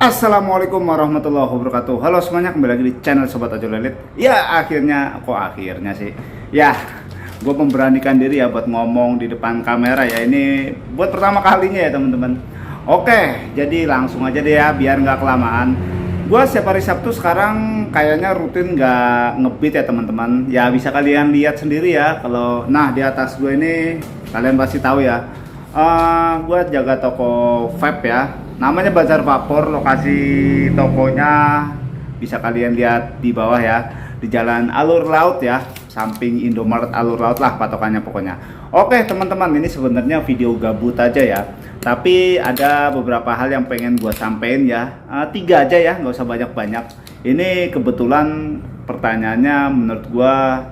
Assalamualaikum warahmatullahi wabarakatuh. Halo semuanya, kembali lagi di channel Sobat Ojol Lelit. Ya akhirnya sih. Ya, gue memberanikan diri ya buat ngomong di depan kamera ya. Ini buat pertama kalinya ya teman-teman. Oke, jadi langsung aja deh ya biar nggak kelamaan. Gue setiap hari Sabtu sekarang kayaknya rutin nggak ngebeat ya teman-teman. Ya bisa kalian lihat sendiri ya. Kalau di atas gue ini kalian pasti tahu ya. Gue jaga toko vape ya. Namanya Bazar Vapor, lokasi tokonya bisa kalian lihat di bawah ya, di Jalan Alur Laut ya, samping Indomaret Alur Laut lah patokannya pokoknya. Oke teman-teman, ini sebenarnya video gabut aja ya, tapi ada beberapa hal yang pengen gua sampein ya. 3 aja ya, nggak usah banyak-banyak. Ini kebetulan pertanyaannya menurut gua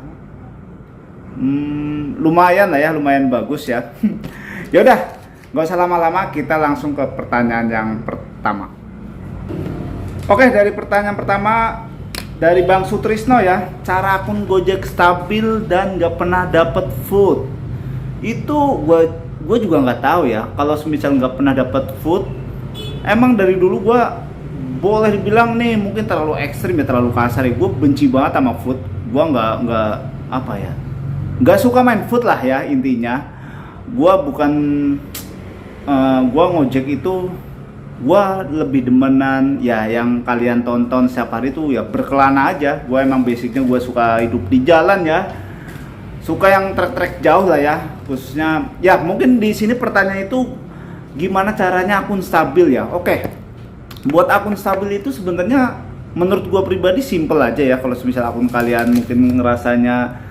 lumayan lah ya, lumayan bagus ya. Yaudah, nggak usah lama-lama, kita langsung ke pertanyaan yang pertama. Oke, dari pertanyaan pertama dari Bang Sutrisno ya, cara akun Gojek stabil dan nggak pernah dapet food. Itu gue juga nggak tahu ya. Kalau misal nggak pernah dapet food, emang dari dulu gue boleh dibilang nih mungkin terlalu ekstrim ya, terlalu kasar ya. Gue benci banget sama food. Gue nggak apa ya, nggak suka main food lah ya intinya. Gue bukan gua ngojek itu, gua lebih demenan ya yang kalian tonton setiap hari tuh ya berkelana aja. Gua emang basicnya gua suka hidup di jalan ya, suka yang trek-trek jauh lah ya, khususnya ya. Mungkin di sini pertanyaan itu gimana caranya akun stabil ya. Oke, buat akun stabil itu sebenarnya menurut gua pribadi simple aja ya. Kalau misal akun kalian mungkin ngerasanya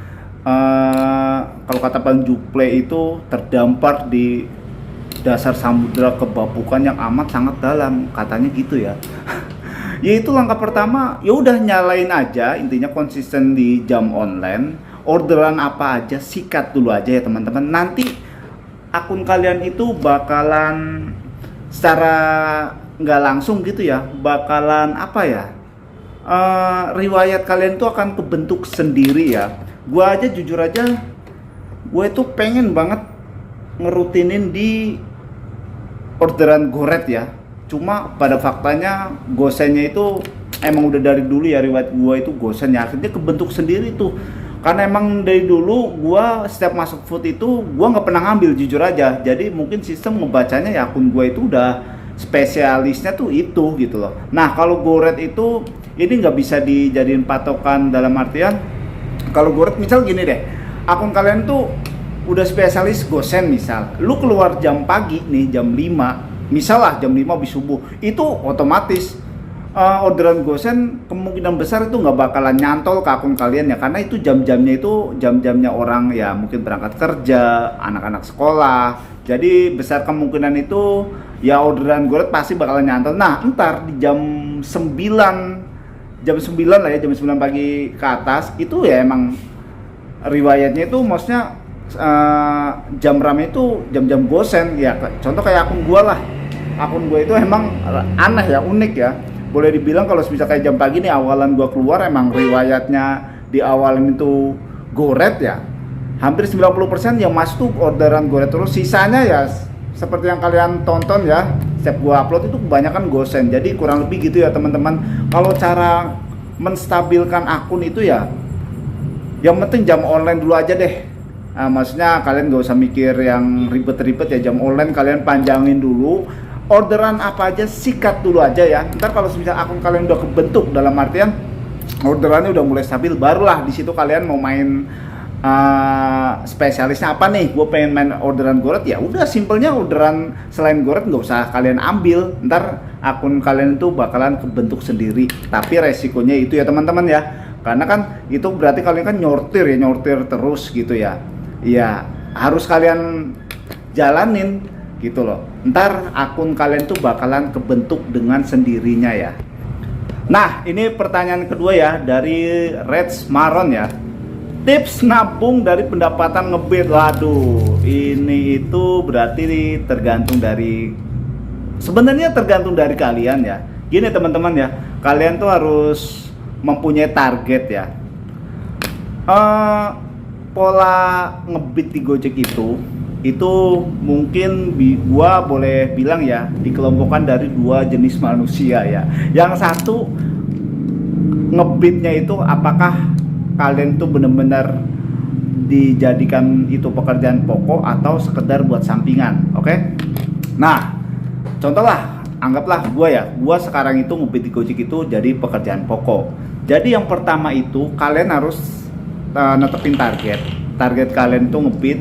kalau kata Bang Juple itu terdampar di dasar samudra kebapukan yang amat sangat dalam, katanya gitu ya. Yaitu langkah pertama, ya udah nyalain aja, intinya konsisten di jam online. Orderan apa aja sikat dulu aja ya teman-teman. Nanti akun kalian itu bakalan secara nggak langsung gitu ya, bakalan apa ya, riwayat kalian tuh akan kebentuk sendiri ya. Gua aja jujur aja, gue tuh pengen banget ngerutinin di orderan goret ya. Cuma pada faktanya gosennya itu emang udah dari dulu ya, riwayat gua itu gosen ya. Akhirnya kebentuk sendiri tuh. Karena emang dari dulu gua setiap masuk food itu gua nggak pernah ngambil, jujur aja. Jadi mungkin sistem ngebacanya ya akun gua itu udah spesialisnya tuh itu gitu loh. Nah kalau goret itu ini nggak bisa dijadiin patokan, dalam artian kalau goret misal gini deh, akun kalian tuh udah spesialis gosen, misal lu keluar jam pagi nih, jam 5 misal lah, jam 5 habis subuh, itu otomatis orderan gosen kemungkinan besar itu nggak bakalan nyantol ke akun kalian ya, karena itu jam-jamnya itu jam-jamnya orang ya mungkin berangkat kerja, anak-anak sekolah. Jadi besar kemungkinan itu ya orderan goret pasti bakalan nyantol. Nah ntar di jam 9 lah ya, jam 9 pagi ke atas itu ya emang riwayatnya itu maksudnya jam rame itu jam-jam gosen ya. Contoh kayak akun gua lah, akun gua itu emang aneh ya, unik ya. Boleh dibilang kalau bisa kayak jam pagi nih awalan gua keluar emang riwayatnya di awalan itu goret ya. Hampir 90% yang masuk tuh orderan goret terus, sisanya ya seperti yang kalian tonton ya, setiap gua upload itu kebanyakan gosen. Jadi kurang lebih gitu ya teman-teman. Kalau cara menstabilkan akun itu ya yang penting jam online dulu aja deh. Maksudnya kalian gak usah mikir yang ribet-ribet ya, jam online kalian panjangin dulu. Orderan apa aja sikat dulu aja ya. Ntar kalau misal akun kalian udah kebentuk, dalam artian orderannya udah mulai stabil, barulah di situ kalian mau main spesialisnya apa nih. Gue pengen main orderan goret, ya udah simpelnya orderan selain goret nggak usah kalian ambil. Ntar akun kalian itu bakalan kebentuk sendiri. Tapi resikonya itu ya teman-teman ya, karena kan itu berarti kalian kan nyortir terus gitu ya. Ya harus kalian jalanin gitu loh. Ntar akun kalian tuh bakalan kebentuk dengan sendirinya ya. Nah ini pertanyaan kedua ya dari Reds Maron ya. Tips nabung dari pendapatan ngebeat. Waduh, ini itu berarti sebenarnya tergantung dari kalian ya. Gini teman-teman ya, kalian tuh harus mempunyai target ya. Pola ngebeat di Gojek itu itu mungkin gua boleh bilang ya dikelompokkan dari dua jenis manusia ya. Yang satu ngebeatnya itu apakah kalian tuh bener-bener dijadikan itu pekerjaan pokok atau sekedar buat sampingan, oke? Nah, contoh lah, anggaplah gua sekarang itu ngebeat di Gojek itu jadi pekerjaan pokok. Jadi yang pertama itu kalian harus netepin target kalian tuh ngebeat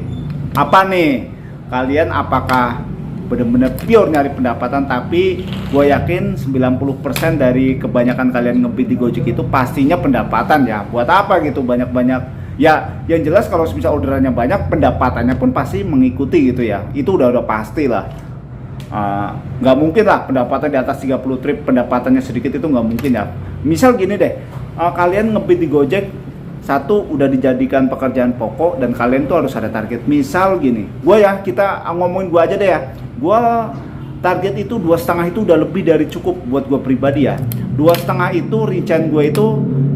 apa nih? Kalian apakah benar-benar pure nyari pendapatan, tapi gue yakin 90% dari kebanyakan kalian ngebeat di Gojek itu pastinya pendapatan ya. Buat apa gitu banyak-banyak ya, yang jelas kalau misal orderannya banyak, pendapatannya pun pasti mengikuti gitu ya. Itu udah pasti lah. Nggak mungkin lah pendapatan di atas 30 trip pendapatannya sedikit, itu nggak mungkin ya. Misal gini deh, kalian ngebeat di Gojek, satu udah dijadikan pekerjaan pokok dan kalian tuh harus ada target. Misal gini, kita ngomongin gue aja deh ya. Gue target itu 2,5 itu udah lebih dari cukup buat gue pribadi ya. 2,5 itu rincian gue itu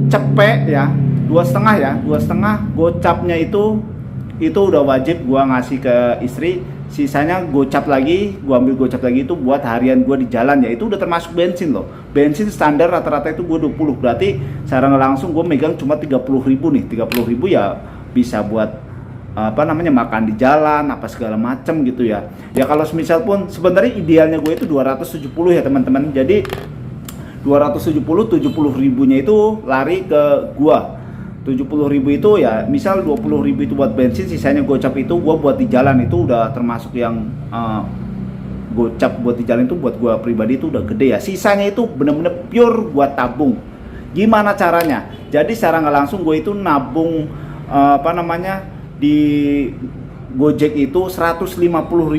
cepet ya. 2,5 gocapnya itu udah wajib gue ngasih ke istri. Sisanya gocap lagi, gue ambil gocap lagi itu buat harian gue di jalan ya. Itu udah termasuk bensin loh. Bensin standar rata-rata itu gue 20, berarti secara langsung gue megang cuma 30.000 nih. 30.000 ya bisa buat makan di jalan apa segala macam gitu ya. Ya kalau semisal pun sebenarnya idealnya gue itu 270 ya teman-teman. Jadi 270, 70.000-nya itu lari ke gua. 70.000 itu ya misal 20.000 itu buat bensin, sisanya gocap itu gua buat di jalan. Itu udah termasuk yang gocap buat di jalan itu buat gua pribadi itu udah gede ya. Sisanya itu bener-bener pure buat tabung. Gimana caranya? Jadi secara nggak langsung gue itu nabung di Gojek itu 150.000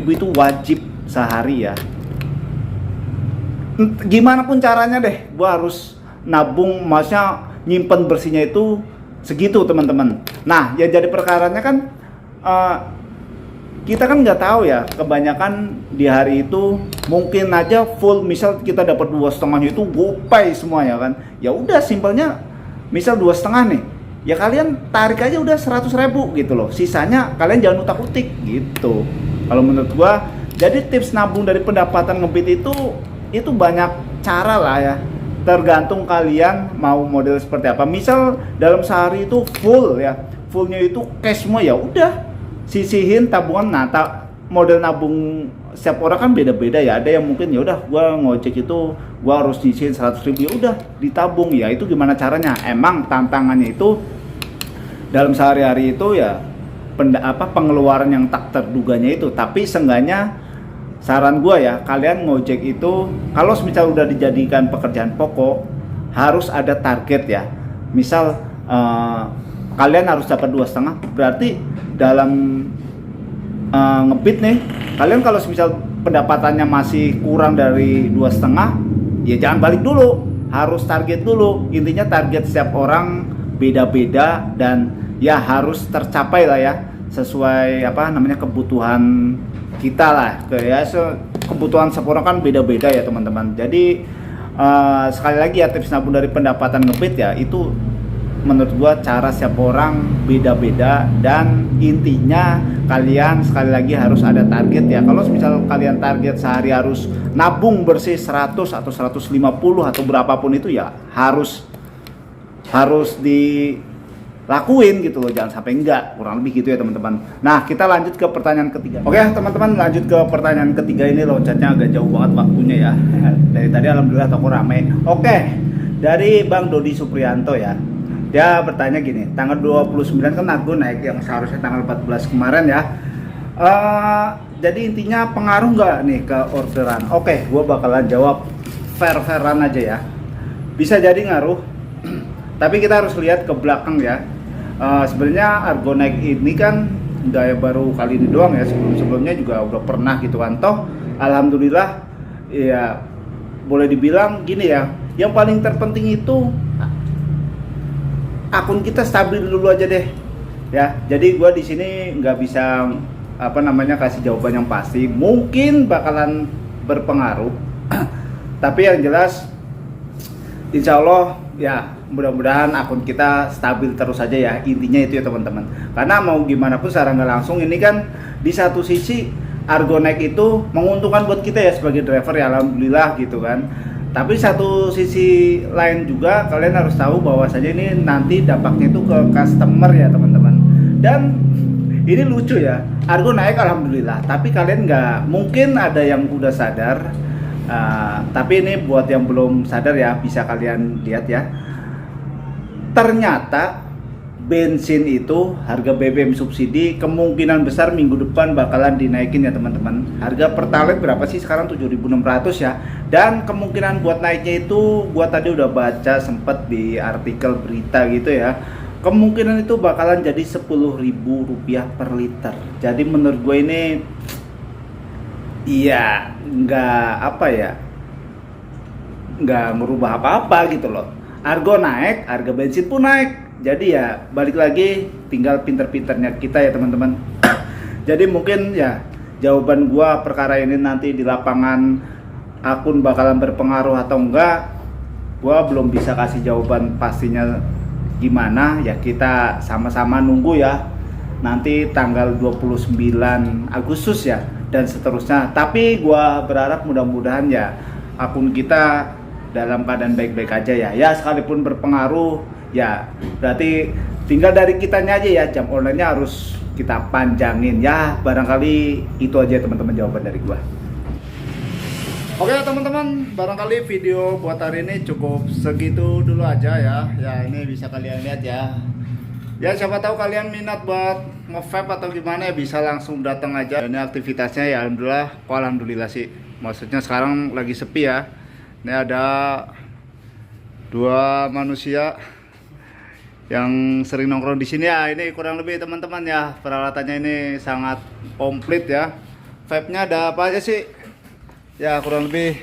itu wajib sehari ya. Gimana pun caranya deh, gue harus nabung, maksudnya nyimpen bersihnya itu segitu teman-teman. Nah, yang jadi perkaranya kan kita kan nggak tahu ya, kebanyakan di hari itu mungkin aja full, misal kita dapat 2,5 itu gopay semua ya kan. Ya udah simpelnya, misal 2,5 nih, ya kalian tarik aja udah 100.000 gitu loh. Sisanya kalian jangan utak-utik gitu. Kalau menurut gua, jadi tips nabung dari pendapatan ngebeat itu banyak cara lah ya. Tergantung kalian mau model seperti apa. Misal dalam sehari itu full ya, fullnya itu cash semua, ya udah sisihin tabungan. Nah, model nabung setiap orang kan beda-beda ya. Ada yang mungkin ya udah gua ngojek itu gua harus nyisihin 100.000, ya udah ditabung. Ya itu gimana caranya? Emang tantangannya itu dalam sehari-hari itu ya pengeluaran yang tak terduganya itu. Tapi seenggaknya saran gue ya, kalian ngojek itu kalau misal udah dijadikan pekerjaan pokok harus ada target ya. Misal kalian harus dapat 2,5, berarti dalam ngebeat nih, kalian kalau misal pendapatannya masih kurang dari 2,5, ya jangan balik dulu, harus target dulu. Intinya target setiap orang beda-beda dan ya harus tercapai lah ya, sesuai kebutuhan kita lah. Kebutuhan setiap orang kan beda-beda ya teman-teman. Jadi sekali lagi ya, tips nabung dari pendapatan ngebeat ya, itu menurut gua cara setiap orang beda-beda, dan intinya kalian sekali lagi harus ada target ya. Kalau misal kalian target sehari harus nabung bersih 100 atau 150 atau berapapun itu ya harus dilakuin gitu loh, jangan sampai enggak, kurang lebih gitu ya teman-teman. Nah, kita lanjut ke pertanyaan ketiga. Oke teman-teman, lanjut ke pertanyaan ketiga. Ini loncatnya agak jauh banget waktunya ya. Dari tadi alhamdulillah toko rame. Oke, dari Bang Dodi Suprianto ya. Dia bertanya gini, tanggal 29 kan aku naik yang seharusnya tanggal 14 kemarin ya. Jadi intinya pengaruh nggak nih ke orderan? Oke, gue bakalan jawab fair-fairan aja ya. Bisa jadi ngaruh, tapi kita harus lihat ke belakang ya. Sebenarnya Argo naik ini kan nggak baru kali ini doang ya, sebelumnya juga udah pernah gitu kan. Toh alhamdulillah ya, boleh dibilang gini ya, yang paling terpenting itu akun kita stabil dulu aja deh ya. Jadi gue di sini nggak bisa kasih jawaban yang pasti, mungkin bakalan berpengaruh tapi yang jelas insya Allah ya, mudah-mudahan akun kita stabil terus aja ya, intinya itu ya teman-teman. Karena mau gimana pun secara nggak langsung ini kan di satu sisi Argo naik itu menguntungkan buat kita ya sebagai driver ya, alhamdulillah gitu kan. Tapi satu sisi lain juga kalian harus tahu bahwasanya ini nanti dampaknya itu ke customer ya teman-teman. Dan ini lucu ya, Argo naik alhamdulillah, tapi kalian nggak, mungkin ada yang udah sadar, tapi ini buat yang belum sadar ya, bisa kalian lihat ya. Ternyata bensin itu harga BBM subsidi kemungkinan besar minggu depan bakalan dinaikin ya teman-teman. Harga Pertalite berapa sih sekarang? 7.600 ya. Dan kemungkinan buat naiknya itu gua tadi udah baca sempet di artikel berita gitu ya. Kemungkinan itu bakalan jadi Rp10.000 per liter. Jadi menurut gue ini iya nggak apa ya, nggak merubah apa-apa gitu loh. Argo naik, harga bensin pun naik. Jadi ya balik lagi tinggal pinter-pinternya kita ya teman-teman. Jadi mungkin ya jawaban gua perkara ini nanti di lapangan akun bakalan berpengaruh atau enggak, gua belum bisa kasih jawaban pastinya gimana ya, kita sama-sama nunggu ya. Nanti tanggal 29 Agustus ya dan seterusnya. Tapi gua berharap mudah-mudahan ya akun kita dalam keadaan baik-baik aja ya. Ya sekalipun berpengaruh ya berarti tinggal dari kitanya aja ya, jam online-nya harus kita panjangin ya. Barangkali itu aja teman-teman jawaban dari gua. Oke teman-teman, barangkali video buat hari ini cukup segitu dulu aja ya. Ya ini bisa kalian lihat ya. Ya siapa tahu kalian minat buat nge-vape atau gimana ya, bisa langsung datang aja. Ini aktivitasnya ya alhamdulillah sih. Maksudnya sekarang lagi sepi ya. Ini ada 2 manusia yang sering nongkrong di sini ya. Ini kurang lebih teman-teman ya, peralatannya ini sangat komplit ya. Vape-nya ada apa aja sih? Ya kurang lebih.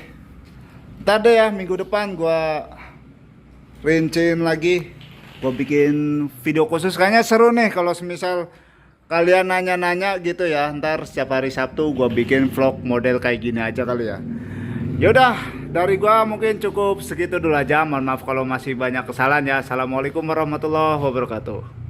Ntar deh ya, minggu depan gua rinciin lagi. Gua bikin video khusus, kayaknya seru nih kalau semisal kalian nanya-nanya gitu ya. Ntar setiap hari Sabtu gua bikin vlog model kayak gini aja kali ya. Yaudah, dari gua mungkin cukup segitu dulu aja. Mohon maaf kalau masih banyak kesalahan ya. Assalamualaikum warahmatullahi wabarakatuh.